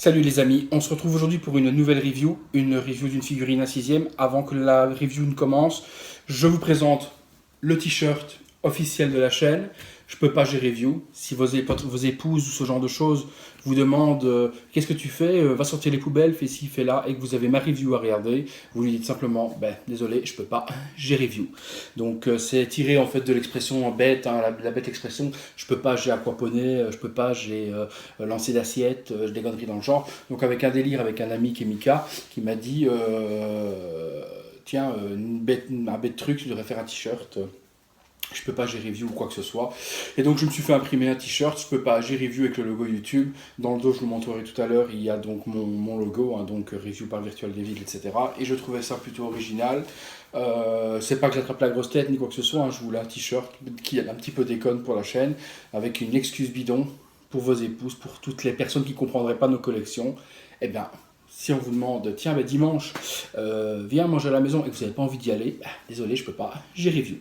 Salut les amis, on se retrouve aujourd'hui pour une nouvelle review, une review d'une figurine à 6ème. Avant que la review ne commence, je vous présente le t-shirt officiel de la chaîne. Je peux pas gérer review. Si vos épouses ou ce genre de choses vous demandent qu'est-ce que tu fais, va sortir les poubelles, fais ci, fais là, et que vous avez ma review à regarder, vous lui dites simplement, désolé, je peux pas, j'ai review. Donc c'est tiré en fait de l'expression bête, hein, la bête expression, je peux pas, j'ai aquaponé, je peux pas, j'ai lancé d'assiette, des conneries dans le genre. Donc avec un délire avec un ami qui est Mika, qui m'a dit, tiens, un bête truc, tu devrais faire un t-shirt. Je peux pas, j'ai review ou quoi que ce soit. Et donc je me suis fait imprimer un t-shirt, je peux pas, j'ai review avec le logo YouTube. Dans le dos, je vous montrerai tout à l'heure, il y a donc mon logo, hein, donc review par Virtual Devil, etc. Et je trouvais ça plutôt original. C'est pas que j'attrape la grosse tête ni quoi que ce soit, hein, je voulais un t-shirt qui a un petit peu déconne pour la chaîne, avec une excuse bidon pour vos épouses, pour toutes les personnes qui comprendraient pas nos collections. Eh bien, si on vous demande, tiens, dimanche, viens manger à la maison et que vous n'avez pas envie d'y aller, désolé, je peux pas, j'ai review.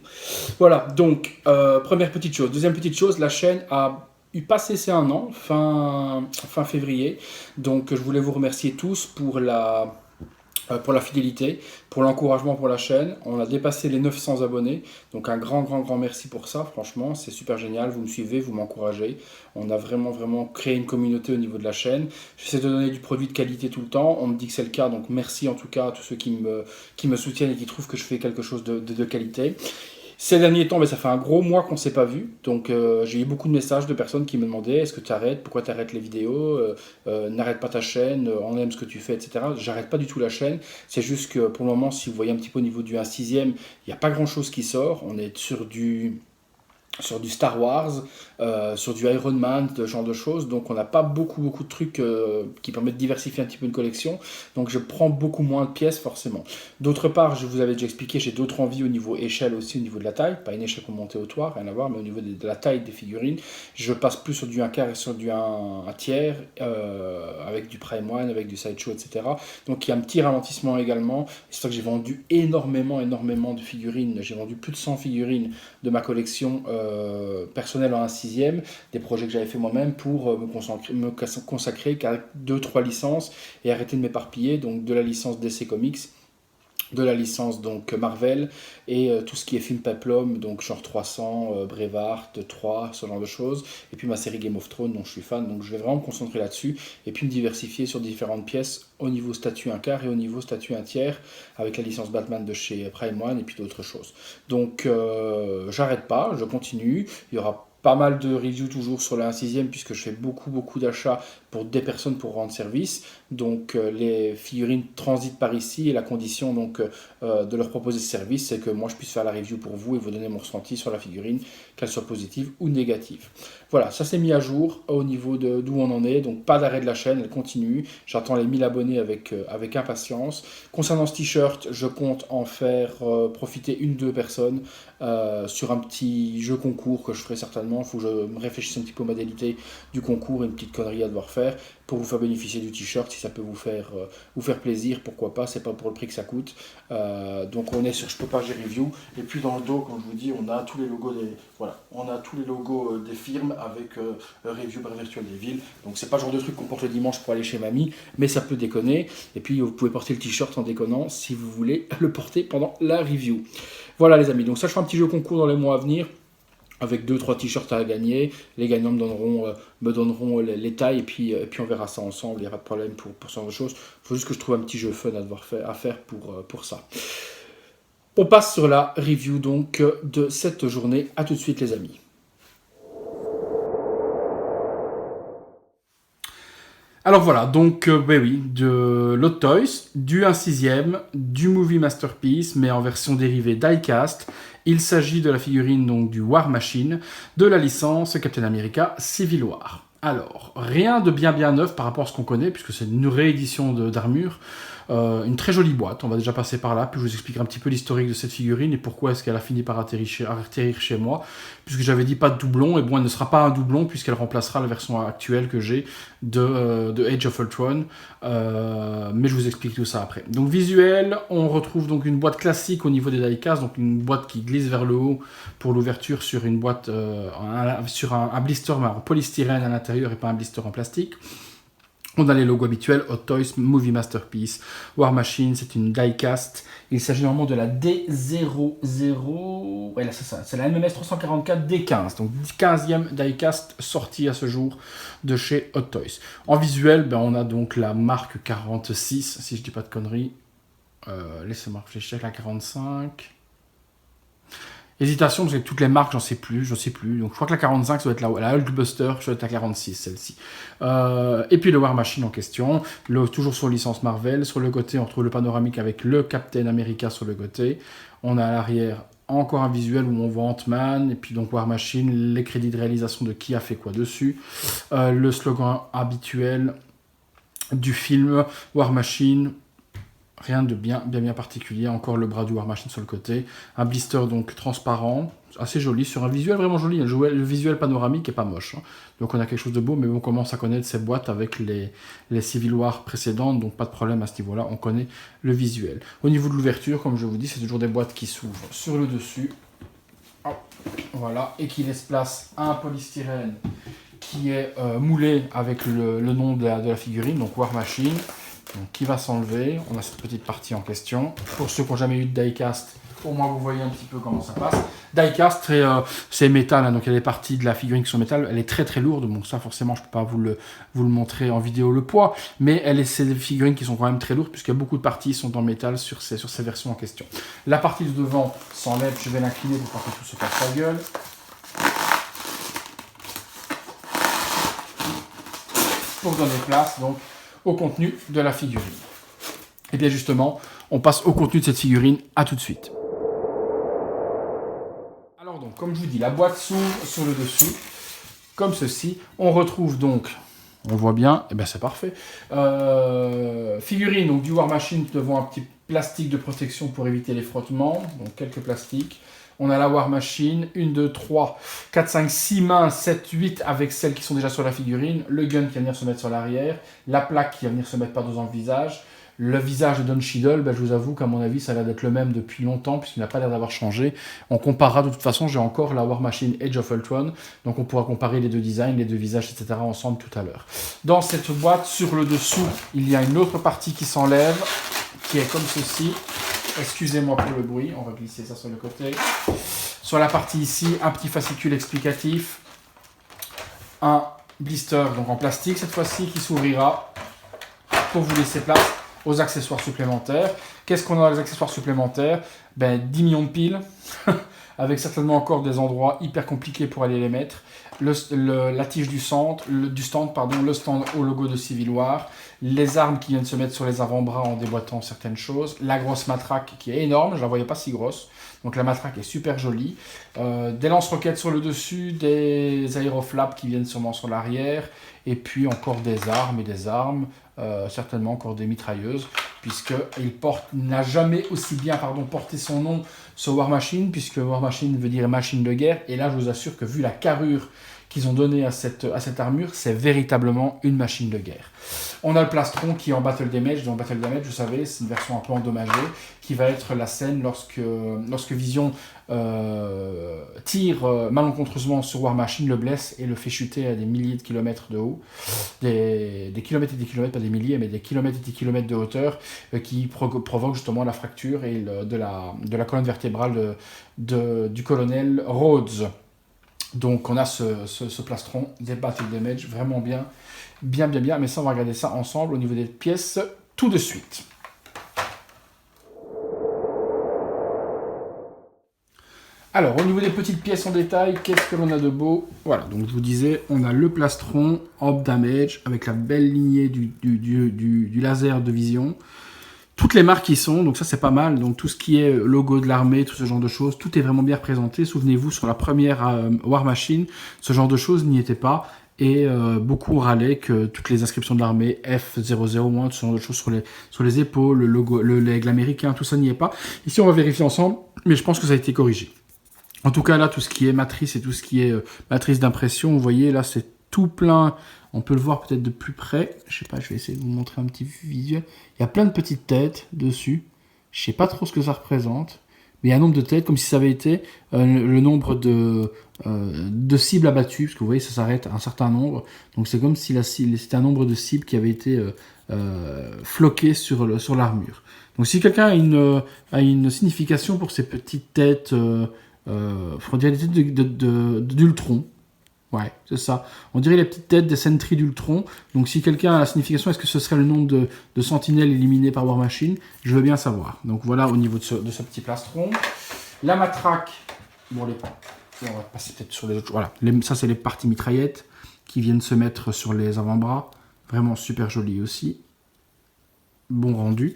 Voilà, donc, première petite chose. Deuxième petite chose, la chaîne a eu passé ses 1 an, fin février. Donc, je voulais vous remercier tous pour la fidélité, pour l'encouragement pour la chaîne. On a dépassé les 900 abonnés, donc un grand merci pour ça, franchement, c'est super génial, vous me suivez, vous m'encouragez. On a vraiment créé une communauté au niveau de la chaîne. J'essaie de donner du produit de qualité tout le temps, on me dit que c'est le cas, donc merci en tout cas à tous ceux qui me soutiennent et qui trouvent que je fais quelque chose de qualité. Ces derniers temps, ça fait un gros mois qu'on ne s'est pas vu, donc j'ai eu beaucoup de messages de personnes qui me demandaient est-ce que tu arrêtes, pourquoi tu arrêtes les vidéos, n'arrête pas ta chaîne, on aime ce que tu fais, etc. J'arrête pas du tout la chaîne, c'est juste que pour le moment, si vous voyez un petit peu au niveau du 1/6, il n'y a pas grand chose qui sort, on est sur du Star Wars, sur du Iron Man, ce genre de choses. Donc on n'a pas beaucoup de trucs qui permettent de diversifier un petit peu une collection. Donc je prends beaucoup moins de pièces forcément. D'autre part, je vous avais déjà expliqué, j'ai d'autres envies au niveau échelle aussi, au niveau de la taille. Pas une échelle pour monter au toit, rien à voir, mais au niveau de la taille des figurines. Je passe plus sur du 1/4 et sur du 1/3, avec du Prime One, avec du Sideshow, etc. Donc il y a un petit ralentissement également. C'est ça que j'ai vendu énormément de figurines. J'ai vendu plus de 100 figurines de ma collection personnel en 1/6, des projets que j'avais fait moi-même pour me consacrer qu'à 2-3 licences et arrêter de m'éparpiller, donc de la licence DC Comics, de la licence donc Marvel et tout ce qui est film Peplum, donc genre 300, Brevard, 3, ce genre de choses, et puis ma série Game of Thrones dont je suis fan, donc je vais vraiment me concentrer là-dessus et puis me diversifier sur différentes pièces au niveau statut 1/4 et au niveau statut 1/3 avec la licence Batman de chez Prime One et puis d'autres choses. Donc j'arrête pas, je continue, il y aura pas mal de reviews toujours sur la 1/6 puisque je fais beaucoup d'achats pour des personnes pour rendre service. Donc les figurines transitent par ici et la condition donc de leur proposer ce service, c'est que moi je puisse faire la review pour vous et vous donner mon ressenti sur la figurine, qu'elle soit positive ou négative. Voilà, ça s'est mis à jour au niveau d'où on en est, donc pas d'arrêt de la chaîne, elle continue. J'attends les 1000 abonnés avec impatience. Concernant ce t-shirt, je compte en faire profiter 1-2 personnes sur un petit jeu concours que je ferai certainement. Il faut que je me réfléchisse un petit peu aux modalités du concours, une petite connerie à devoir faire pour vous faire bénéficier du t-shirt. Si ça peut vous faire plaisir, pourquoi pas, c'est pas pour le prix que ça coûte. Donc on est sur je peux pas, j'ai review. Et puis dans le dos, comme je vous dis, on a tous les logos des firmes avec review par Virtual Devil. Donc c'est pas le genre de truc qu'on porte le dimanche pour aller chez mamie, mais ça peut déconner. Et puis vous pouvez porter le t-shirt en déconnant si vous voulez le porter pendant la review. Voilà les amis, donc ça je fais un petit jeu concours dans les mois à venir avec 2-3 t-shirts à gagner. Les gagnants me donneront les tailles et puis on verra ça ensemble, il n'y a pas de problème pour ce genre de choses. Il faut juste que je trouve un petit jeu fun à faire pour ça. On passe sur la review donc de cette journée. À tout de suite les amis. Alors voilà, donc de Lot Toys, du 1/6, du Movie Masterpiece, mais en version dérivée diecast. Il s'agit de la figurine donc du War Machine, de la licence Captain America Civil War. Alors, rien de bien neuf par rapport à ce qu'on connaît, puisque c'est une réédition d'armure. Une très jolie boîte, on va déjà passer par là, puis je vous expliquerai un petit peu l'historique de cette figurine et pourquoi est-ce qu'elle a fini par atterrir chez moi, puisque j'avais dit pas de doublon, et bon, elle ne sera pas un doublon puisqu'elle remplacera la version actuelle que j'ai de Age of Ultron, mais je vous explique tout ça après. Donc visuel, on retrouve donc une boîte classique au niveau des diecast, donc une boîte qui glisse vers le haut pour l'ouverture sur une boîte, sur un blister en polystyrène à l'intérieur et pas un blister en plastique. On a les logos habituels, Hot Toys, Movie Masterpiece, War Machine, c'est une diecast. Il s'agit normalement de la D00, ouais là c'est ça, c'est la MMS 344 D15, donc 15e diecast sortie à ce jour de chez Hot Toys. En visuel, on a donc la marque 46, si je dis pas de conneries. Laissez-moi réfléchir, la 45... Hésitation, parce que toutes les marques, je sais plus. Donc je crois que la 45, ça doit être la Hulkbuster, ça doit être la 46, celle-ci. Et puis le War Machine en question, toujours sur licence Marvel. Sur le côté, on retrouve le panoramique avec le Captain America sur le côté. On a à l'arrière encore un visuel où on voit Ant-Man, et puis donc War Machine, les crédits de réalisation de qui a fait quoi dessus. Le slogan habituel du film, War Machine. Rien de bien particulier, encore le bras du War Machine sur le côté. Un blister donc transparent, assez joli, sur un visuel vraiment joli. Le visuel panoramique est pas moche. Donc on a quelque chose de beau, mais on commence à connaître ces boîtes avec les Civil War précédentes, donc pas de problème à ce niveau-là, on connaît le visuel. Au niveau de l'ouverture, comme je vous dis, c'est toujours des boîtes qui s'ouvrent sur le dessus. Voilà, et qui laisse place à un polystyrène qui est moulé avec le nom de la figurine, donc War Machine. Donc, qui va s'enlever. On a cette petite partie en question. Pour ceux qui n'ont jamais eu de diecast, au moins vous voyez un petit peu comment ça passe. Diecast, c'est métal, donc il y a des parties de la figurine qui sont métal. Elle est très très lourde, donc ça forcément je ne peux pas vous le montrer en vidéo le poids, mais c'est des figurines qui sont quand même très lourdes puisqu'il y a beaucoup de parties qui sont en métal sur ces versions en question. La partie de devant s'enlève, je vais l'incliner pour pas que tout se casse la gueule. Pour donner place donc au contenu de la figurine. Et bien justement, on passe au contenu de cette figurine, à tout de suite. Alors donc, comme je vous dis, la boîte s'ouvre sur le dessus, comme ceci. On retrouve donc, on voit bien, et bien c'est parfait, figurine donc du War Machine devant un petit plastique de protection pour éviter les frottements, donc quelques plastiques. On a la War Machine, 1, 2, 3, 4, 5, 6 mains, 7, 8 avec celles qui sont déjà sur la figurine, le gun qui va venir se mettre sur l'arrière, la plaque qui va venir se mettre par-dessus dans le visage. Le visage de Don Cheadle, je vous avoue qu'à mon avis, ça a l'air d'être le même depuis longtemps, puisqu'il n'a pas l'air d'avoir changé. On comparera de toute façon, j'ai encore la War Machine Age of Ultron, donc on pourra comparer les deux designs, les deux visages, etc. ensemble tout à l'heure. Dans cette boîte, sur le dessous, il y a une autre partie qui s'enlève, qui est comme ceci. Excusez-moi pour le bruit, on va glisser ça sur le côté. Sur la partie ici, un petit fascicule explicatif. Un blister donc en plastique cette fois-ci qui s'ouvrira pour vous laisser place aux accessoires supplémentaires. Qu'est-ce qu'on a dans les accessoires supplémentaires ? 10 millions de piles, avec certainement encore des endroits hyper compliqués pour aller les mettre. La tige du stand, le stand au logo de Civil War, les armes qui viennent se mettre sur les avant-bras en déboîtant certaines choses, la grosse matraque qui est énorme, je ne la voyais pas si grosse, donc la matraque est super jolie, des lance-roquettes sur le dessus, des aéroflaps qui viennent sûrement sur l'arrière, et puis encore des armes et des armes, certainement encore des mitrailleuses, puisqu'il n'a jamais aussi bien porté son nom sur War Machine, puisque War Machine veut dire machine de guerre, et là je vous assure que vu la carrure qu'ils ont donnée à cette armure, c'est véritablement une machine de guerre. On a le plastron qui est en Battle Damage. Dans Battle Damage, vous savez, c'est une version un peu endommagée, qui va être la scène lorsque Vision tire malencontreusement sur War Machine, le blesse et le fait chuter à des milliers de kilomètres de haut. Des kilomètres et des kilomètres, pas des milliers, mais des kilomètres et des kilomètres de hauteur, qui provoque justement la fracture de la colonne vertébrale du colonel Rhodes. Donc on a ce plastron des Battle Damage, vraiment bien, mais ça on va regarder ça ensemble au niveau des pièces tout de suite. Alors au niveau des petites pièces en détail, qu'est-ce que l'on a de beau ? Voilà, donc je vous disais, on a le plastron Hop Damage avec la belle lignée du laser de vision. Toutes les marques y sont, donc ça c'est pas mal. Donc tout ce qui est logo de l'armée, tout ce genre de choses, tout est vraiment bien représenté. Souvenez-vous, sur la première War Machine, ce genre de choses n'y était pas. Et beaucoup râlaient que toutes les inscriptions de l'armée, F001, ce genre de choses sur les épaules, le logo, l'aigle américain, tout ça n'y est pas. Ici on va vérifier ensemble, mais je pense que ça a été corrigé. En tout cas là, tout ce qui est matrice et tout ce qui est matrice d'impression, vous voyez là c'est tout plein. On peut le voir peut-être de plus près. Je sais pas, je vais essayer de vous montrer un petit visuel. Il y a plein de petites têtes dessus. Je sais pas trop ce que ça représente. mais il y a un nombre de têtes comme si ça avait été le nombre de cibles abattues, parce que vous voyez, ça s'arrête à un certain nombre. Donc c'est comme si c'était un nombre de cibles qui avait été floqué sur l'armure. Donc si quelqu'un a une signification pour ces petites têtes, on dirait des têtes d'Ultron. Ouais, c'est ça. On dirait les petites têtes des sentries d'Ultron. Donc si quelqu'un a la signification, est-ce que ce serait le nombre de sentinelles éliminées par War Machine? Je veux bien savoir. Donc voilà au niveau de ce petit plastron. La matraque. Bon, on va passer peut-être sur les autres. Voilà, ça c'est les parties mitraillettes qui viennent se mettre sur les avant-bras. Vraiment super joli aussi. Bon rendu.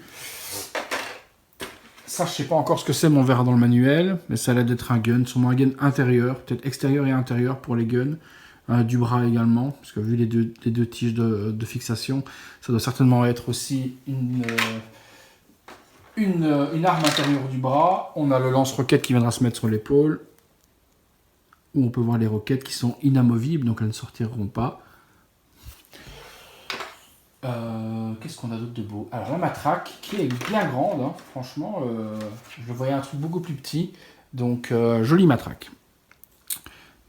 Ça, je sais pas encore ce que c'est, mais on verra dans le manuel. Mais ça a l'air d'être un gun, sûrement un gun intérieur, peut-être extérieur et intérieur pour les guns. Du bras également, parce que vu les deux tiges de fixation, ça doit certainement être aussi une arme intérieure du bras. On a le lance-roquette qui viendra se mettre sur l'épaule, où on peut voir les roquettes qui sont inamovibles, donc elles ne sortiront pas. Qu'est-ce qu'on a d'autre de beau? Alors la matraque, qui est bien grande, hein. Franchement, je voyais un truc beaucoup plus petit, donc jolie matraque.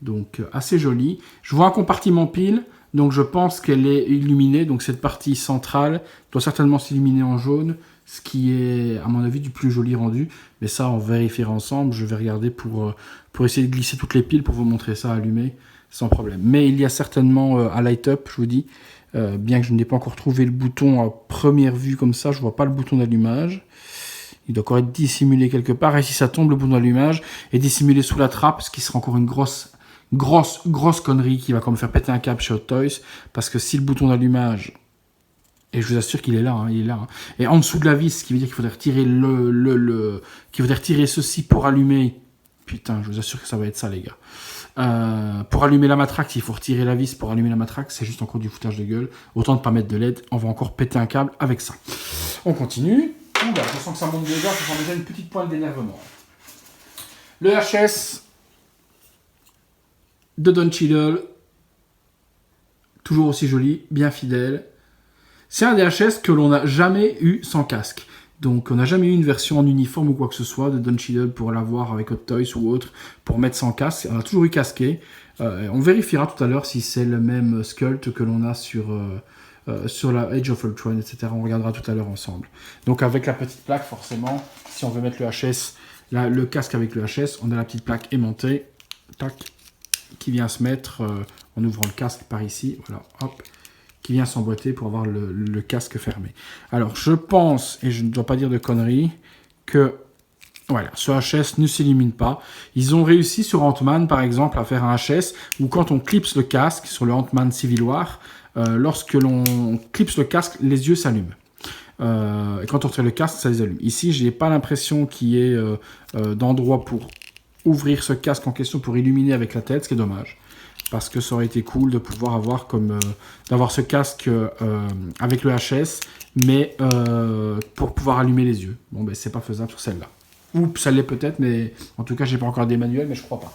Donc assez jolie. Je vois un compartiment pile, donc je pense qu'elle est illuminée, donc cette partie centrale doit certainement s'illuminer en jaune, ce qui est à mon avis du plus joli rendu, mais ça on vérifiera ensemble. Je vais regarder pour essayer de glisser toutes les piles pour vous montrer ça allumé sans problème. Mais il y a certainement un light up, je vous dis. Bien que je n'ai pas encore trouvé le bouton à première vue comme ça, je vois pas le bouton d'allumage. Il doit encore être dissimulé quelque part. Et si ça tombe, le bouton d'allumage est dissimulé sous la trappe, ce qui sera encore une grosse connerie qui va comme faire péter un câble chez Hot Toys. Parce que si le bouton d'allumage, et je vous assure qu'il est là, hein, il est là, hein, et en dessous de la vis, ce qui veut dire qu'il faudrait retirer qu'il faudrait retirer ceci pour allumer. Putain, je vous assure que ça va être ça, les gars. Pour allumer la matraque, il faut retirer la vis pour allumer la matraque, c'est juste encore du foutage de gueule. Autant ne pas mettre de LED, on va encore péter un câble avec ça. On continue. Oula, je sens que ça monte déjà, je sens déjà une petite pointe d'énervement. Le HS de Don Cheadle, toujours aussi joli, bien fidèle. C'est un DHS que l'on n'a jamais eu sans casque. Donc on n'a jamais eu une version en uniforme ou quoi que ce soit de Don Cheadle pour l'avoir avec Hot Toys ou autre pour mettre sans casque. On a toujours eu casqué. On vérifiera tout à l'heure si c'est le même sculpt que l'on a sur la Age of Ultron, etc. On regardera tout à l'heure ensemble. Donc avec la petite plaque, forcément, si on veut mettre le HS, le casque avec le HS, on a la petite plaque aimantée, tac, qui vient se mettre en ouvrant le casque par ici. Voilà, hop. Qui vient s'emboîter pour avoir le casque fermé. Alors, je pense, et je ne dois pas dire de conneries, que voilà, ce HS ne s'illumine pas. Ils ont réussi sur Ant-Man, par exemple, à faire un HS où quand on clipse le casque sur le Ant-Man Civil War, lorsque l'on clipse le casque, les yeux s'allument. Et quand on retire le casque, ça les allume. Ici, je n'ai pas l'impression qu'il y ait d'endroit pour ouvrir ce casque en question pour illuminer avec la tête, ce qui est dommage. Parce que ça aurait été cool de pouvoir avoir d'avoir ce casque avec le HS, mais pour pouvoir allumer les yeux. Bon, ben c'est pas faisable sur celle-là. Ou ça l'est peut-être, mais en tout cas, j'ai pas encore des manuels, mais je crois pas.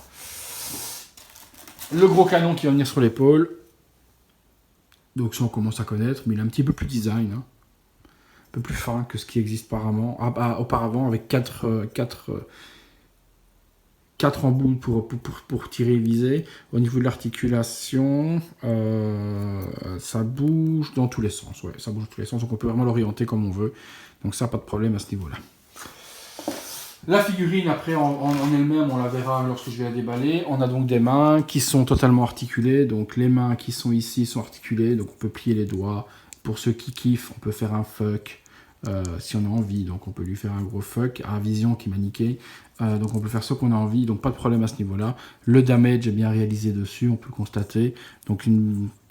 Le gros canon qui va venir sur l'épaule. Donc ça, on commence à connaître, mais il est un petit peu plus design, hein. Un peu plus fin que ce qui existe auparavant, avec 4 embouts pour tirer et viser. Au niveau de l'articulation, ça bouge dans tous les sens. Ouais, ça bouge dans tous les sens, donc on peut vraiment l'orienter comme on veut. Donc ça, pas de problème à ce niveau-là. La figurine, après, en elle-même, on la verra lorsque je vais la déballer. On a donc des mains qui sont totalement articulées. Donc les mains qui sont ici sont articulées, donc on peut plier les doigts. Pour ceux qui kiffent, on peut faire un fuck. Si on a envie, donc on peut lui faire un gros fuck à Vision qui m'a niqué, donc on peut faire ce qu'on a envie, donc pas de problème à ce niveau là. Le damage est bien réalisé dessus, on peut le constater, donc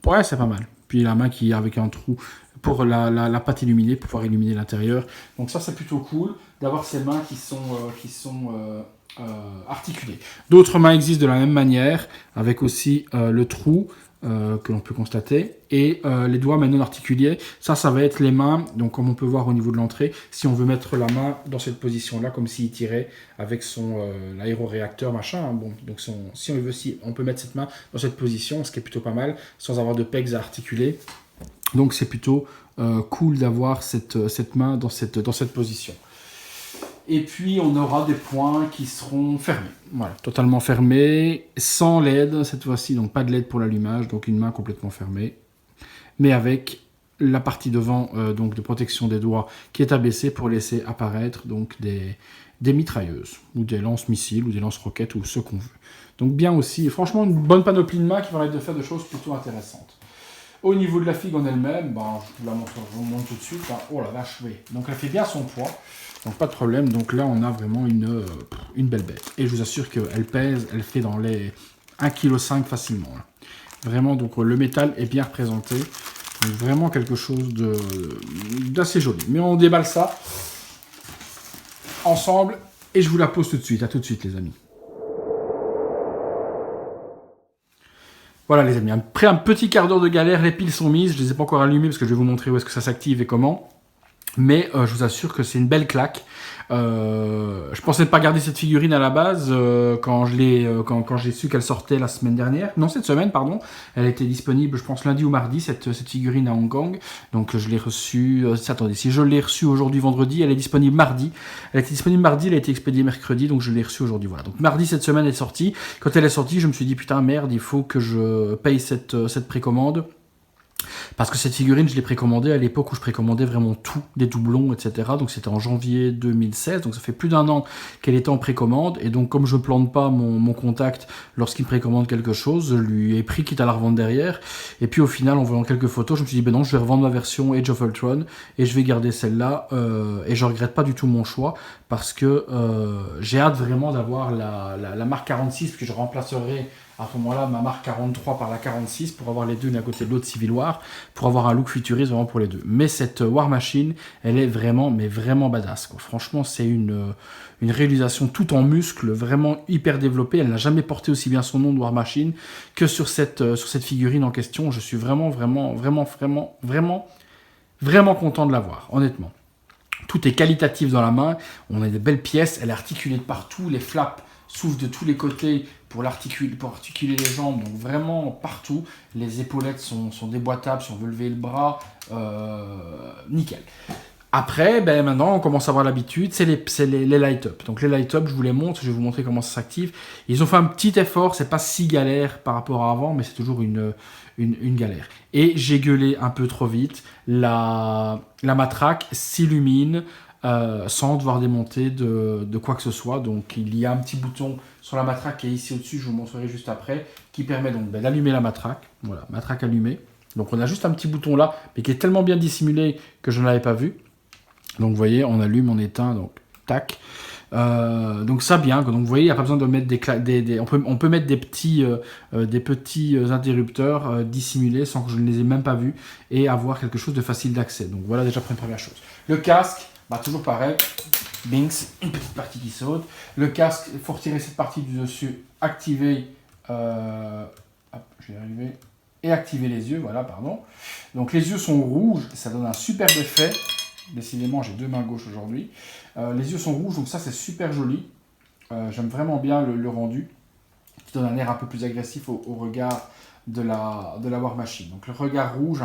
ouais, c'est pas mal. Puis la main qui est avec un trou pour la patte illuminée, pour pouvoir illuminer l'intérieur, donc ça c'est plutôt cool d'avoir ces mains qui sont articulées. D'autres mains existent de la même manière, avec aussi le trou que l'on peut constater, et les doigts mais non articulés, ça va être les mains, donc comme on peut voir au niveau de l'entrée, si on veut mettre la main dans cette position là, comme s'il tirait avec son aéroréacteur machin, hein, bon, donc si on peut mettre cette main dans cette position, ce qui est plutôt pas mal, sans avoir de pegs à articuler, donc c'est plutôt cool d'avoir cette main dans cette position. Et puis on aura des points qui seront fermés. Voilà, totalement fermés, sans LED cette fois-ci, donc pas de LED pour l'allumage, donc une main complètement fermée, mais avec la partie devant donc de protection des doigts qui est abaissée pour laisser apparaître donc des mitrailleuses, ou des lance-missiles, ou des lance-roquettes, ou ce qu'on veut. Donc bien aussi, franchement une bonne panoplie de mains qui va permettre de faire des choses plutôt intéressantes. Au niveau de la figue en elle-même, ben, je vous montre tout de suite. Hein. Oh la vache, oui. Donc elle fait bien son poids, donc pas de problème. Donc là, on a vraiment une belle bête. Et je vous assure qu'elle pèse, elle fait dans les 1,5 kg facilement. Là. Vraiment, donc le métal est bien représenté. Donc vraiment quelque chose d'assez joli. Mais on déballe ça ensemble et je vous la pose tout de suite. À tout de suite, les amis. Voilà les amis, après un petit quart d'heure de galère, les piles sont mises, je ne les ai pas encore allumées parce que je vais vous montrer où est-ce que ça s'active et comment. Mais je vous assure que c'est une belle claque. Je pensais ne pas garder cette figurine à la base quand j'ai su qu'elle sortait la semaine dernière. Non, cette semaine, pardon. Elle était disponible, je pense, lundi ou mardi, cette figurine à Hong Kong. Donc je l'ai reçue... attendez, si je l'ai reçue aujourd'hui, vendredi, elle est disponible mardi. Elle était disponible mardi, elle a été expédiée mercredi, donc je l'ai reçue aujourd'hui. Voilà. Donc mardi, cette semaine, elle est sortie. Quand elle est sortie, je me suis dit, putain, merde, il faut que je paye cette précommande. Parce que cette figurine, je l'ai précommandée à l'époque où je précommandais vraiment tout, des doublons, etc. Donc c'était en janvier 2016, donc ça fait plus d'1 an qu'elle était en précommande. Et donc comme je ne plante pas mon contact lorsqu'il précommande quelque chose, je lui ai pris quitte à la revendre derrière. Et puis au final, en voyant quelques photos, je me suis dit, ben non, je vais revendre ma version Age of Ultron et je vais garder celle-là. Et je regrette pas du tout mon choix parce que j'ai hâte vraiment d'avoir la marque 46 que je remplacerai à ce moment-là ma marque 43 par la 46 pour avoir les deux l'un à côté de l'autre Civil War, pour avoir un look futuriste vraiment pour les deux. Mais cette War Machine, elle est vraiment, mais vraiment badass, quoi. Franchement, c'est une réalisation tout en muscle, vraiment hyper développée. Elle n'a jamais porté aussi bien son nom de War Machine que sur cette figurine en question. Je suis vraiment content de l'avoir, honnêtement. Tout est qualitatif dans la main, on a des belles pièces, elle est articulée de partout, les flaps s'ouvrent de tous les côtés pour articuler les jambes, donc vraiment partout. Les épaulettes sont déboîtables si on veut lever le bras, nickel. Après, ben maintenant, on commence à avoir l'habitude, c'est les light-up. Donc les light-up, je vous les montre, je vais vous montrer comment ça s'active. Ils ont fait un petit effort, c'est pas si galère par rapport à avant, mais c'est toujours une galère. Et j'ai gueulé un peu trop vite, la matraque s'illumine sans devoir démonter de quoi que ce soit. Donc il y a un petit bouton sur la matraque qui est ici au-dessus, je vous montrerai juste après, qui permet donc d'allumer la matraque. Voilà, matraque allumée. Donc on a juste un petit bouton là, mais qui est tellement bien dissimulé que je ne l'avais pas vu. Donc vous voyez, on allume, on éteint, donc tac. Donc ça bien, donc vous voyez, il n'y a pas besoin de mettre on peut mettre des petits interrupteurs dissimulés sans que je ne les ai même pas vus et avoir quelque chose de facile d'accès. Donc voilà déjà une première chose. Le casque, bah, toujours pareil, Binks, une petite partie qui saute. Le casque, il faut retirer cette partie du dessus, activer, hop, je vais y arriver, et activer les yeux, voilà, pardon. Donc les yeux sont rouges, ça donne un superbe effet. Décidément, j'ai deux mains gauches aujourd'hui. Les yeux sont rouges, donc ça, c'est super joli. J'aime vraiment bien le rendu, qui donne un air un peu plus agressif au regard de la War Machine. Donc le regard rouge,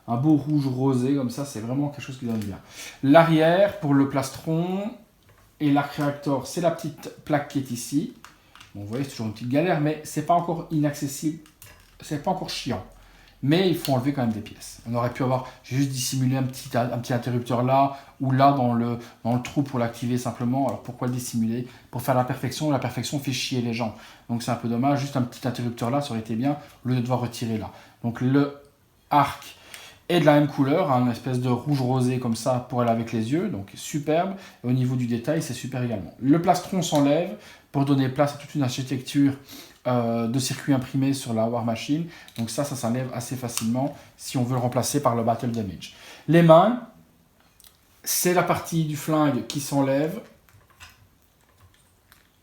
un beau rouge rosé, comme ça, c'est vraiment quelque chose qui donne bien. L'arrière, pour le plastron et l'arc réacteur, c'est la petite plaque qui est ici. Bon, vous voyez, c'est toujours une petite galère, mais c'est pas encore inaccessible. C'est pas encore chiant. Mais il faut enlever quand même des pièces. On aurait pu avoir, j'ai juste dissimulé un petit interrupteur là, ou là dans le trou pour l'activer simplement. Alors pourquoi le dissimuler? Pour faire la perfection fait chier les gens. Donc c'est un peu dommage, juste un petit interrupteur là, ça aurait été bien, au lieu de devoir retirer là. Donc le arc est de la même couleur, hein, une espèce de rouge rosé comme ça pour aller avec les yeux, donc superbe. Et au niveau du détail, c'est super également. Le plastron s'enlève pour donner place à toute une architecture de circuits imprimés sur la War Machine. Donc ça s'enlève assez facilement si on veut le remplacer par le Battle Damage. Les mains, c'est la partie du flingue qui s'enlève.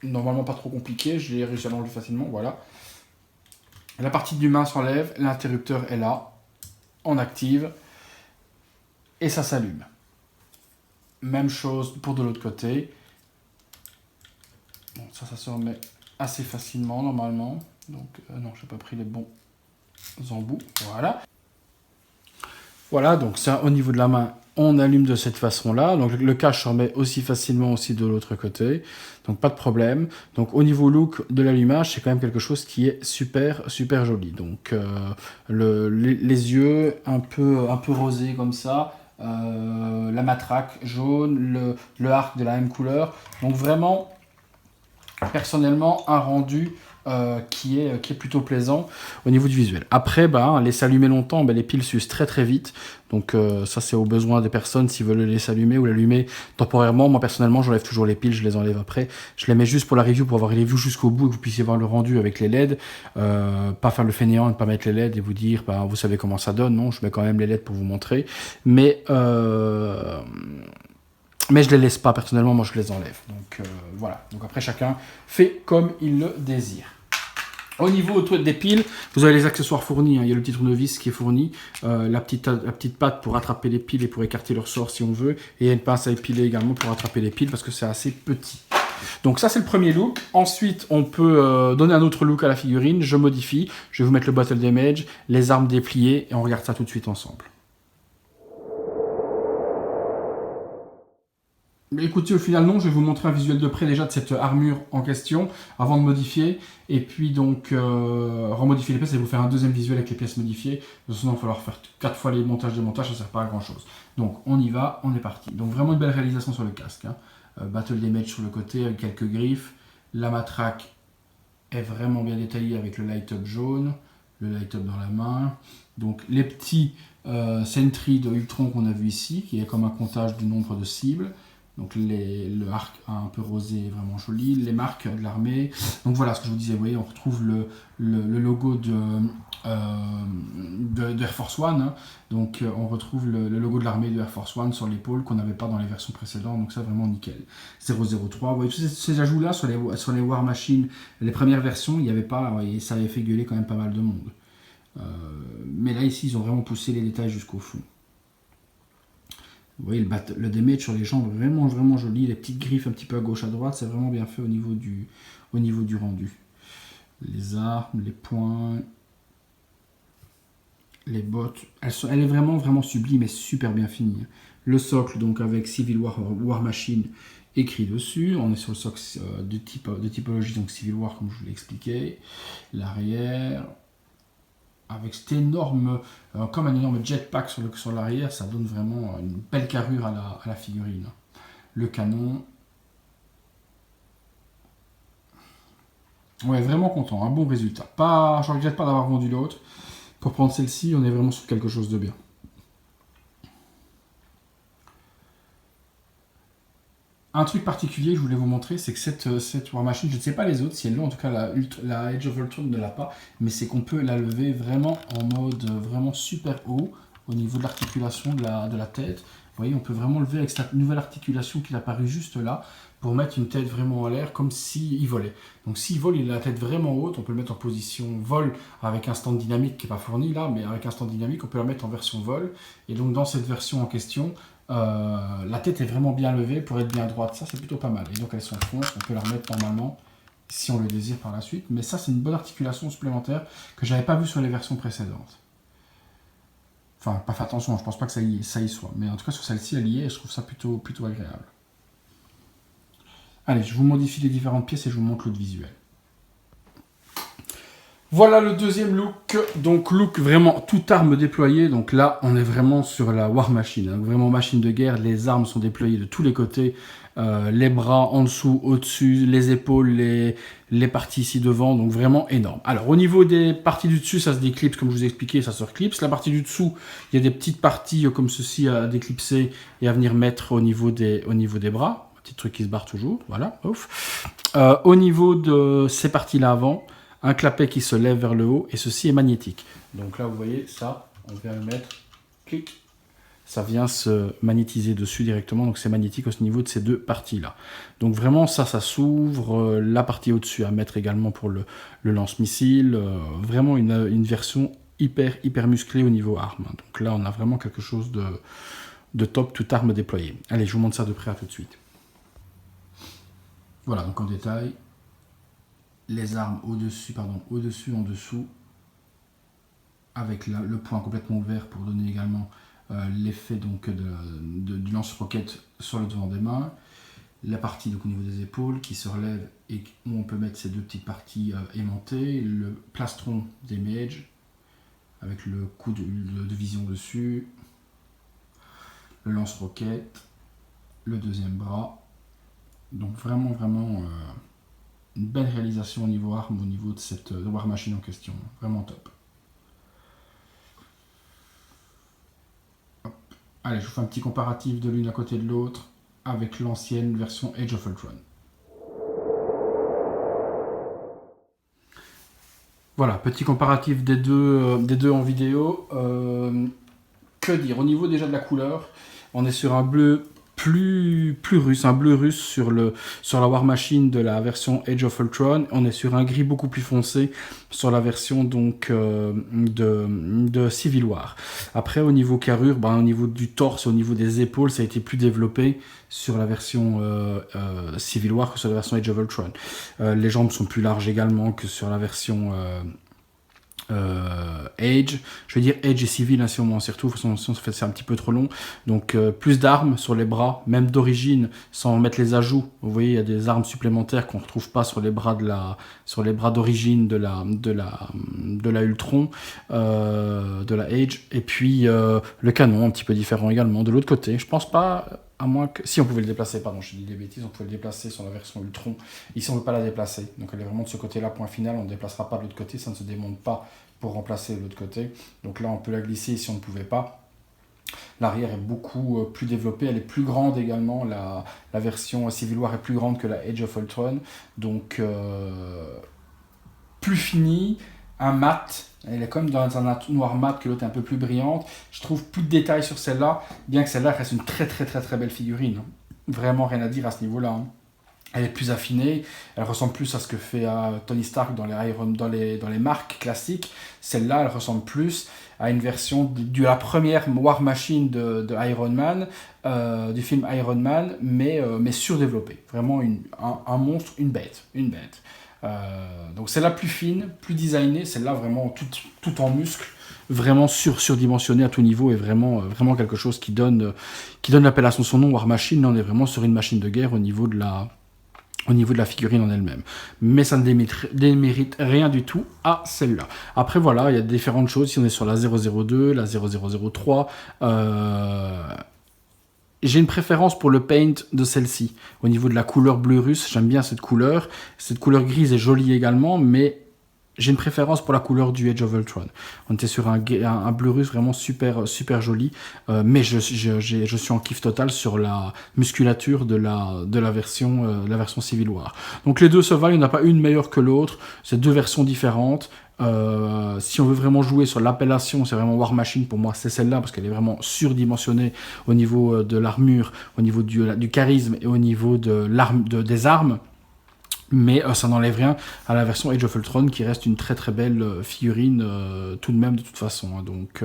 Normalement pas trop compliqué, je l'ai réussi à l'enlever facilement, voilà. La partie du main s'enlève, l'interrupteur est là, on active, et ça s'allume. Même chose pour de l'autre côté. Bon, ça se remet assez facilement normalement, donc non, j'ai pas pris les bons embouts, voilà. Voilà, donc ça, au niveau de la main, on allume de cette façon-là. Donc le cache se remet aussi facilement aussi de l'autre côté. Donc pas de problème. Donc au niveau look de l'allumage, c'est quand même quelque chose qui est super, super joli. Donc les yeux un peu rosés comme ça. La matraque jaune, le arc de la même couleur. Donc vraiment, personnellement, un rendu qui est plutôt plaisant au niveau du visuel. Après, les s'allumer longtemps, les piles s'usent très très vite. Donc ça, c'est au besoin des personnes s'ils veulent les allumer ou l'allumer temporairement. Moi, personnellement, j'enlève toujours les piles, je les enlève après. Je les mets juste pour la review, pour avoir les reviews jusqu'au bout et que vous puissiez voir le rendu avec les LED. Pas faire le fainéant et ne pas mettre les LED et vous dire, vous savez comment ça donne. Non, je mets quand même les LED pour vous montrer. Mais je les laisse pas, personnellement, moi je les enlève. Donc voilà. Donc après, chacun fait comme il le désire. Au niveau des piles, vous avez les accessoires fournis. Il y a le petit tournevis qui est fourni, la petite patte pour attraper les piles et pour écarter leur sort si on veut. Et il y a une pince à épiler également pour attraper les piles parce que c'est assez petit. Donc ça, c'est le premier look. Ensuite, on peut donner un autre look à la figurine. Je modifie. Je vais vous mettre le battle damage, les armes dépliées et on regarde ça tout de suite ensemble. Écoutez, au final, non, je vais vous montrer un visuel de près déjà de cette armure en question avant de modifier. Et puis donc, remodifier les pièces et vous faire un deuxième visuel avec les pièces modifiées. De toute façon, il va falloir faire 4 fois les montages, ça ne sert pas à grand chose. Donc, on y va, on est parti. Donc, vraiment une belle réalisation sur le casque. Battle damage sur le côté avec quelques griffes. La matraque est vraiment bien détaillée avec le light-up jaune, le light-up dans la main. Donc, les petits sentry de Ultron qu'on a vu ici, qui est comme un comptage du nombre de cibles. Donc le arc un peu rosé vraiment joli, les marques de l'armée. Donc voilà ce que je vous disais, vous voyez, on retrouve le logo Air Force One. Donc on retrouve le logo de l'armée de Air Force One sur l'épaule qu'on n'avait pas dans les versions précédentes. Donc ça vraiment nickel. 003, vous voyez tous ces ajouts-là sur les War Machine, les premières versions, il n'y avait pas, et ça avait fait gueuler quand même pas mal de monde. Mais là ici, ils ont vraiment poussé les détails jusqu'au fond. Vous voyez le damage sur les jambes, vraiment vraiment joli. Les petites griffes un petit peu à gauche à droite, c'est vraiment bien fait au niveau du rendu. Les armes, les poings, les bottes, elle est vraiment vraiment sublime et super bien finie. Le socle donc avec Civil War Machine écrit dessus. On est sur le socle de typologie donc Civil War comme je vous l'ai expliqué. L'arrière. Avec cet énorme, comme un énorme jetpack sur l'arrière, ça donne vraiment une belle carrure à la figurine. Le canon. Ouais, vraiment content, un bon résultat. Je ne regrette pas d'avoir vendu l'autre. Pour prendre celle-ci, on est vraiment sur quelque chose de bien. Un truc particulier que je voulais vous montrer, c'est que cette War Machine, je ne sais pas les autres, si elle l'a, en tout cas la Age of Ultron ne l'a pas, mais c'est qu'on peut la lever vraiment en mode vraiment super haut, au niveau de l'articulation de la tête. Vous voyez, on peut vraiment lever avec cette nouvelle articulation qui est apparue juste là, pour mettre une tête vraiment en l'air, comme s'il volait. Donc s'il vole, il a la tête vraiment haute, on peut le mettre en position vol avec un stand dynamique qui n'est pas fourni là, mais avec un stand dynamique, on peut la mettre en version vol. Et donc dans cette version en question, la tête est vraiment bien levée pour être bien droite, ça c'est plutôt pas mal. Et donc elle s'enfonce, on peut la remettre normalement si on le désire par la suite. Mais ça c'est une bonne articulation supplémentaire que j'avais pas vu sur les versions précédentes. Enfin, pas fait attention, je pense pas que ça y soit. Mais en tout cas sur celle-ci elle y est et je trouve ça plutôt agréable. Allez, je vous modifie les différentes pièces et je vous montre l'autre visuel. Voilà le deuxième look, donc look vraiment toute arme déployée, donc là on est vraiment sur la War Machine, hein, vraiment machine de guerre, les armes sont déployées de tous les côtés, les bras en dessous, au-dessus, les épaules, les parties ici devant, donc vraiment énorme. Alors au niveau des parties du dessus, ça se déclipse comme je vous ai expliqué, ça se reclipse. La partie du dessous, il y a des petites parties comme ceci à déclipser et à venir mettre au niveau des bras, petit truc qui se barre toujours, voilà, ouf. Au niveau de ces parties-là avant, un clapet qui se lève vers le haut et ceci est magnétique. Donc là vous voyez ça, on vient le mettre, clic, ça vient se magnétiser dessus directement, donc c'est magnétique au niveau de ces deux parties là. Donc vraiment ça s'ouvre, la partie au dessus à mettre également pour le lance-missile, vraiment une version hyper musclée au niveau arme. Donc là on a vraiment quelque chose de top, toute arme déployée. Allez, je vous montre ça de près, à tout de suite. Voilà, donc en détail, les armes au-dessus, en dessous, avec le point complètement ouvert pour donner également l'effet donc du lance-roquette sur le devant des mains, la partie donc au niveau des épaules qui se relève et où on peut mettre ces deux petites parties aimantées, le plastron des mages avec le coup de vision dessus, le lance-roquette, le deuxième bras. Donc vraiment une belle réalisation au niveau arme, au niveau de cette War Machine en question, vraiment top. Hop. Allez, je vous fais un petit comparatif de l'une à côté de l'autre avec l'ancienne version Age of Ultron. Voilà, petit comparatif des deux en vidéo. Que dire? Au niveau déjà de la couleur, on est sur un bleu plus russe, un bleu russe sur la War Machine de la version Age of Ultron. On est sur un gris beaucoup plus foncé sur la version donc de Civil War. Après au niveau carrure, au niveau du torse, au niveau des épaules, ça a été plus développé sur la version Civil War que sur la version Age of Ultron. Les jambes sont plus larges également que sur la version Age, je vais dire Age et Civil, hein, si on s'y retrouve, sinon c'est un petit peu trop long. Donc plus d'armes sur les bras, même d'origine, sans mettre les ajouts. Vous voyez, il y a des armes supplémentaires qu'on ne retrouve pas sur les bras d'origine de la Ultron, de la Age. Et puis le canon, un petit peu différent également. De l'autre côté, je pense pas. À moins que... Si, on pouvait le déplacer, pardon, je dis des bêtises, on pouvait le déplacer sur la version Ultron. Ici, on ne veut pas la déplacer. Donc, elle est vraiment de ce côté-là, point final. On ne déplacera pas de l'autre côté, ça ne se démonte pas pour remplacer l'autre côté. Donc là, on peut la glisser si on ne pouvait pas. L'arrière est beaucoup plus développée, elle est plus grande également. La version Civil War est plus grande que la Age of Ultron. Donc, plus finie, un mat. Elle est comme dans un noir mat que l'autre est un peu plus brillante. Je trouve plus de détails sur celle-là, bien que celle-là reste une très belle figurine. Vraiment rien à dire à ce niveau-là. Elle est plus affinée, elle ressemble plus à ce que fait Tony Stark dans les marques classiques. Celle-là, elle ressemble plus à une version de la première War Machine de Iron Man, du film Iron Man, mais surdéveloppée. Vraiment un monstre, une bête. Donc celle-là plus fine, plus designée, celle-là vraiment tout en muscle, vraiment surdimensionnée à tout niveau et vraiment quelque chose qui donne l'appellation de son nom, War Machine. Là on est vraiment sur une machine de guerre au niveau de la figurine en elle-même. Mais ça ne démérite rien du tout à celle-là. Après voilà, il y a différentes choses, si on est sur la 002, la 0003, j'ai une préférence pour le paint de celle-ci. Au niveau de la couleur bleu russe, j'aime bien cette couleur. Cette couleur grise est jolie également, mais j'ai une préférence pour la couleur du Age of Ultron. On était sur un bleu russe vraiment super joli, mais je suis en kiff total sur la musculature de la version Civil War. Donc les deux se valent, il n'y en a pas une meilleure que l'autre. C'est deux versions différentes. Si on veut vraiment jouer sur l'appellation, c'est vraiment War Machine pour moi, c'est celle-là parce qu'elle est vraiment surdimensionnée au niveau de l'armure, au niveau du charisme et au niveau des armes. Mais ça n'enlève rien à la version Age of Ultron qui reste une très belle figurine tout de même de toute façon. Hein. Donc,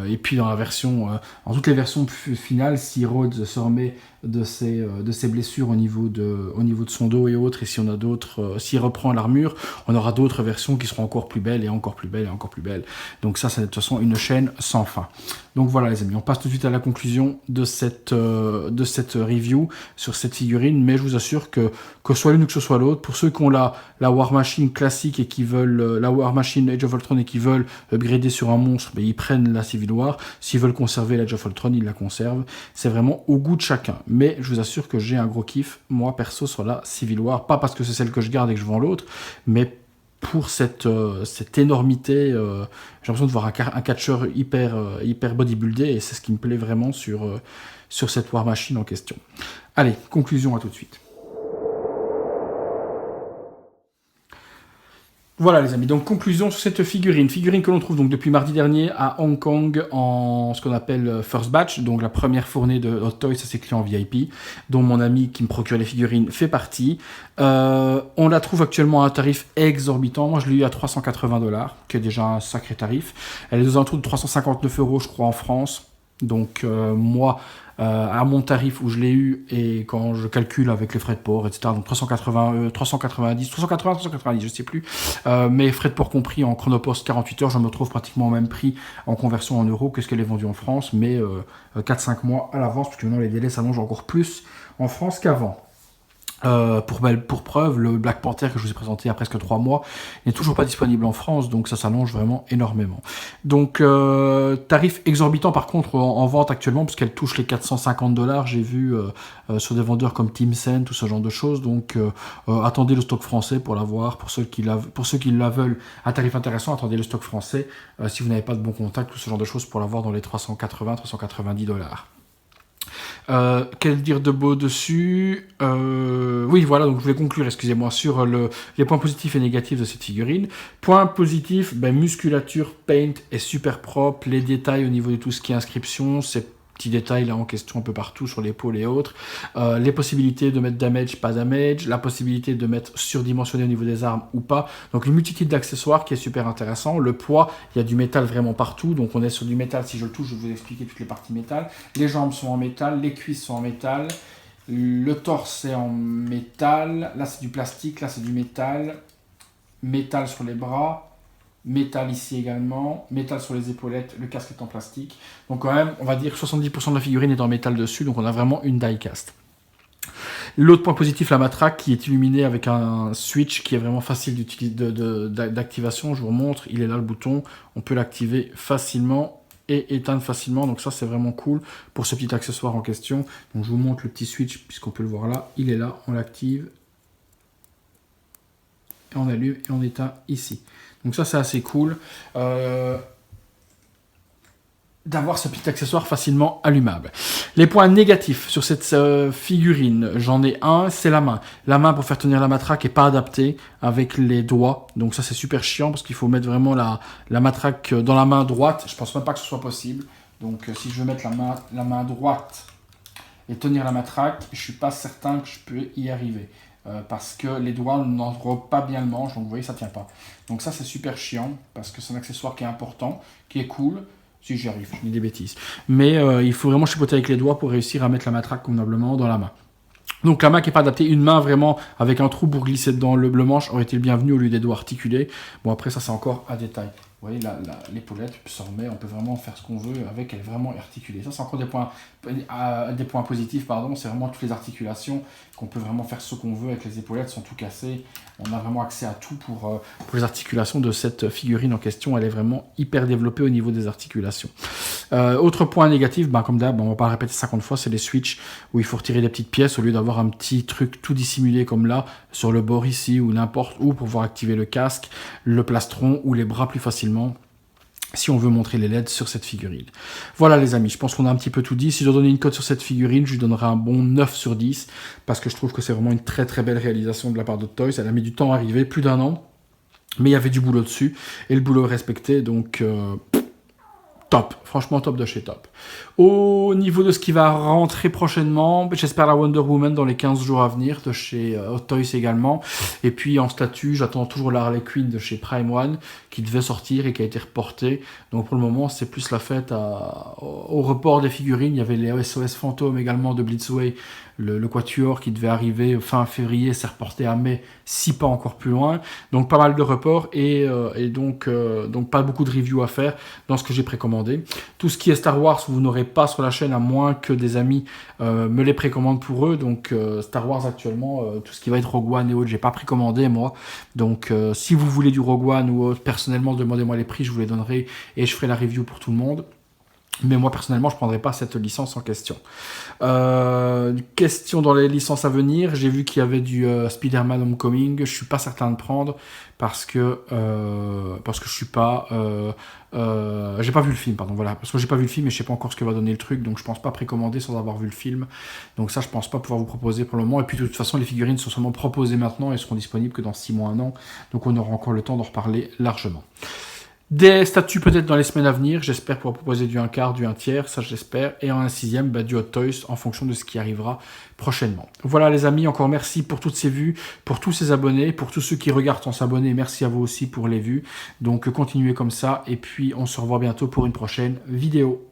et puis dans toutes les versions finales, si Rhodes se remet de ses blessures au niveau de son dos et autres, et si on a d'autres, s'il reprend l'armure, on aura d'autres versions qui seront encore plus belles et encore plus belles et encore plus belles. Donc ça, c'est de toute façon une chaîne sans fin. Donc voilà les amis, on passe tout de suite à la conclusion de cette review sur cette figurine, mais je vous assure que ce soit l'une ou que ce soit l'autre, pour ceux qui ont la War Machine classique et qui veulent la War Machine Age of Ultron et qui veulent upgrader sur un monstre, ils prennent la Civil War. S'ils veulent conserver l'Age of Ultron, ils la conservent. C'est vraiment au goût de chacun. Mais je vous assure que j'ai un gros kiff, moi perso, sur la Civil War. Pas parce que c'est celle que je garde et que je vends l'autre, mais pour cette énormité, j'ai l'impression de voir un catcheur hyper bodybuildé, et c'est ce qui me plaît vraiment sur cette War Machine en question. Allez, conclusion, à tout de suite. Voilà les amis, donc conclusion sur cette figurine que l'on trouve donc depuis mardi dernier à Hong Kong en ce qu'on appelle First Batch, donc la première fournée de Hot Toys à ses clients VIP, dont mon ami qui me procure les figurines fait partie. On la trouve actuellement à un tarif exorbitant, moi je l'ai eu à 380$, qui est déjà un sacré tarif. Elle est aux alentours de 359€ je crois en France. Donc moi, à mon tarif où je l'ai eu, et quand je calcule avec les frais de port, etc., donc 380, 390, 380, 390, je sais plus, mais frais de port compris en chronopost 48 heures, je me trouve pratiquement au même prix en conversion en euros que ce qu'elle est vendue en France, mais 4-5 mois à l'avance, parce que maintenant les délais s'allongent encore plus en France qu'avant. Pour preuve, le Black Panther que je vous ai présenté il y a presque 3 mois n'est toujours pas disponible en France, donc ça s'allonge vraiment énormément. Donc tarif exorbitant par contre en vente actuellement, puisqu'elle touche les 450 $, j'ai vu sur des vendeurs comme Tencent, tout ce genre de choses, donc attendez le stock français pour l'avoir, pour ceux qui la veulent à tarif intéressant, attendez le stock français, si vous n'avez pas de bon contact, tout ce genre de choses pour l'avoir dans les 380-390 $. Quel dire de beau dessus Oui, voilà, donc je voulais conclure, excusez-moi, sur les points positifs et négatifs de cette figurine. Point positif, musculature, paint est super propre, les détails au niveau de tout ce qui est inscription, c'est petits détails là en question un peu partout sur l'épaule et autres, les possibilités de mettre damage, pas damage, la possibilité de mettre surdimensionné au niveau des armes ou pas, donc une multitude d'accessoires qui est super intéressant. Le poids, il y a du métal vraiment partout, donc on est sur du métal, si je le touche je vais vous expliquer toutes les parties métal, les jambes sont en métal, les cuisses sont en métal, le torse est en métal, là c'est du plastique, là c'est du métal, métal sur les bras, métal ici également, métal sur les épaulettes, le casque est en plastique. Donc quand même, on va dire 70% de la figurine est en métal dessus, donc on a vraiment une die cast. L'autre point positif, la matraque qui est illuminée avec un switch qui est vraiment facile d'activation. Je vous remontre, il est là le bouton, on peut l'activer facilement et éteindre facilement, donc ça c'est vraiment cool pour ce petit accessoire en question. Donc je vous montre le petit switch puisqu'on peut le voir là, il est là, on l'active, et on allume et on éteint ici. Donc ça c'est assez cool d'avoir ce petit accessoire facilement allumable. Les points négatifs sur cette figurine, j'en ai un, c'est la main. La main pour faire tenir la matraque n'est pas adaptée avec les doigts, donc ça c'est super chiant parce qu'il faut mettre vraiment la matraque dans la main droite. Je pense même pas que ce soit possible. Donc si je veux mettre la main droite et tenir la matraque, je suis pas certain que je peux y arriver. Parce que les doigts n'entrent pas bien le manche, donc vous voyez ça tient pas. Donc ça c'est super chiant, parce que c'est un accessoire qui est important, qui est cool, si j'y arrive, je dis des bêtises. Mais il faut vraiment chipoter avec les doigts pour réussir à mettre la matraque convenablement dans la main. Donc la main qui n'est pas adaptée, une main vraiment avec un trou pour glisser dedans le manche aurait été le bienvenu au lieu des doigts articulés. Bon après ça c'est encore à détail. Vous voyez l'épaulette se remet, on peut vraiment faire ce qu'on veut avec, elle est vraiment articulée. Ça c'est encore des points positifs, pardon, c'est vraiment toutes les articulations qu'on peut vraiment faire ce qu'on veut avec les épaulettes, sont tout cassées. On a vraiment accès à tout pour les articulations de cette figurine en question, elle est vraiment hyper développée au niveau des articulations. Autre point négatif, comme d'hab, on va pas le répéter 50 fois, c'est les switches où il faut retirer des petites pièces au lieu d'avoir un petit truc tout dissimulé comme là, sur le bord ici ou n'importe où pour pouvoir activer le casque, le plastron ou les bras plus facilement si on veut montrer les LED sur cette figurine. Voilà les amis, je pense qu'on a un petit peu tout dit. Si je dois donner une cote sur cette figurine, je lui donnerai un bon 9 sur 10 parce que je trouve que c'est vraiment une très très belle réalisation de la part de Toys. Elle a mis du temps à arriver, plus d'1 an, mais il y avait du boulot dessus et le boulot est respecté, donc top, franchement top de chez top. Au niveau de ce qui va rentrer prochainement, j'espère la Wonder Woman dans les 15 jours à venir de chez Hot Toys également. Et puis en statut, j'attends toujours la Harley Quinn de chez Prime One qui devait sortir et qui a été reportée. Donc pour le moment, c'est plus la fête au report des figurines. Il y avait les SOS Fantômes également de Blitzway, le Quatuor qui devait arriver fin février, s'est reporté à mai, si pas encore plus loin. Donc pas mal de reports et donc pas beaucoup de reviews à faire dans ce que j'ai précommandé. Tout ce qui est Star Wars, vous n'aurez pas sur la chaîne à moins que des amis me les précommandent pour eux. Donc Star Wars actuellement, tout ce qui va être Rogue One et autres, j'ai pas précommandé moi. Donc si vous voulez du Rogue One ou autre, personnellement demandez-moi les prix, je vous les donnerai et je ferai la review pour tout le monde. Mais moi, personnellement, je ne prendrai pas cette licence en question. Question dans les licences à venir. J'ai vu qu'il y avait du Spider-Man Homecoming. Je ne suis pas certain de prendre parce que je suis pas... j'ai pas vu le film, pardon. Voilà, parce que j'ai pas vu le film et je sais pas encore ce que va donner le truc. Donc, je pense pas précommander sans avoir vu le film. Donc ça, je pense pas pouvoir vous proposer pour le moment. Et puis, de toute façon, les figurines sont seulement proposées maintenant et seront disponibles que dans 6 mois, 1 an. Donc, on aura encore le temps d'en reparler largement. Des statuts peut-être dans les semaines à venir, j'espère pouvoir proposer du 1/4, du 1/3, ça j'espère, et en un 6e, du Hot Toys en fonction de ce qui arrivera prochainement. Voilà les amis, encore merci pour toutes ces vues, pour tous ces abonnés, pour tous ceux qui regardent sans s'abonner, merci à vous aussi pour les vues. Donc continuez comme ça, et puis on se revoit bientôt pour une prochaine vidéo.